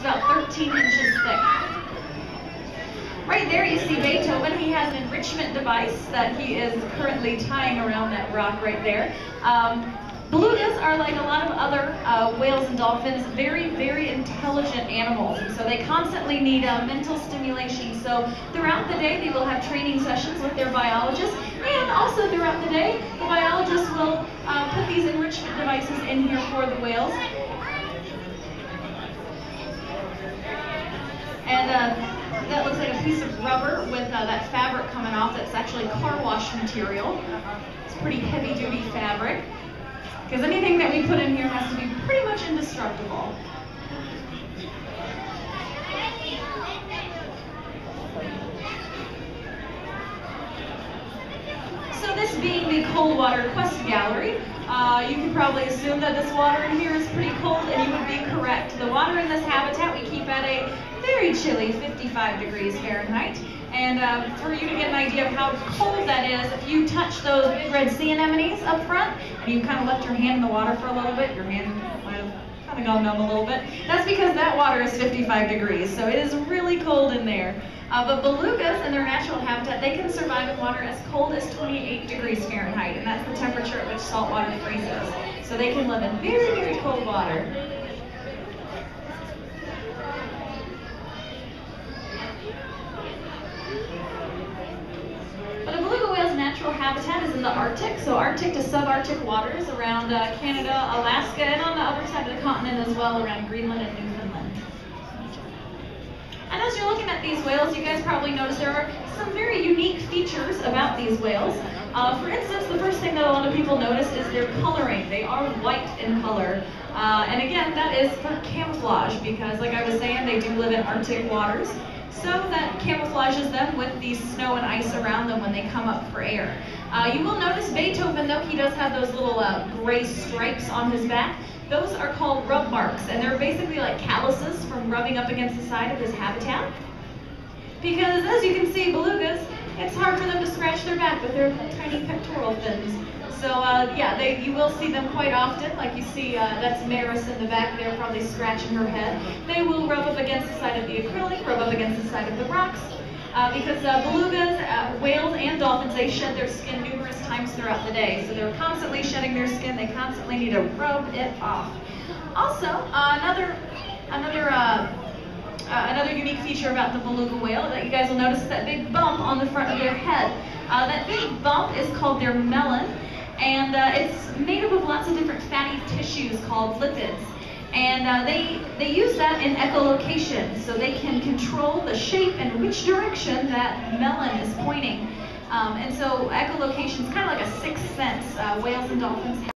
It's about 13 inches thick. Right there you see Beethoven. He has an enrichment device that he is currently tying around that rock right there. Belugas are, like a lot of other whales and dolphins, very, very intelligent animals. And so they constantly need mental stimulation. So throughout the day, they will have training sessions with their biologists. And also throughout the day, the biologists will put these enrichment devices in here for the whales. And that looks like a piece of rubber with that fabric coming off. That's actually car wash material. It's pretty heavy-duty fabric, because anything that we put in here has to be pretty much indestructible. So this being the cold water quest gallery, you can probably assume that this water in here is pretty cold, and you would be correct. The water in this habitat we keep at a very chilly 55 degrees Fahrenheit. And for you to get an idea of how cold that is, if you touch those big red sea anemones up front, and you kind of left your hand in the water for a little bit, your hand might have kind of gone numb a little bit. That's because that water is 55 degrees, so it is really cold in there. But belugas in their natural habitat, they can survive in water as cold as 28 degrees Fahrenheit, and that's the temperature at which salt water freezes. So they can live in very, very cold water. But a beluga whale's natural habitat is in the Arctic, so Arctic to subarctic waters around Canada, Alaska, and on the other side of the continent as well, around Greenland and Newfoundland. And as you're looking at these whales, you guys probably notice there are some very unique features about these whales. For instance, the first thing that a lot of people notice is their coloring. They are white in color. And again, that is for camouflage, because like I was saying, they do live in Arctic waters. So that camouflages them with the snow and ice around them when they come up for air. You will notice Beethoven, though, he does have those little gray stripes on his back. Those are called rub marks, and they're basically like calluses from rubbing up against the side of his habitat. Because as you can see, belugas, it's hard for them to scratch their back with their tiny pectoral fins. So yeah, you will see them quite often. Like you see, that's Maris in the back there, probably scratching her head. They will rub up against the side of the acrylic, rub up against the side of the rocks. Because belugas, whales, and dolphins, they shed their skin numerous times throughout the day. So they're constantly shedding their skin. They constantly need to rub it off. Also, another unique feature about the beluga whale that you guys will notice is that big bump on the front of their head. That big bump is called their melon, and it's made up of lots of different fatty tissues called lipids. And they use that in echolocation, so they can control the shape and which direction that melon is pointing. And so echolocation is kind of like a sixth sense. Whales and dolphins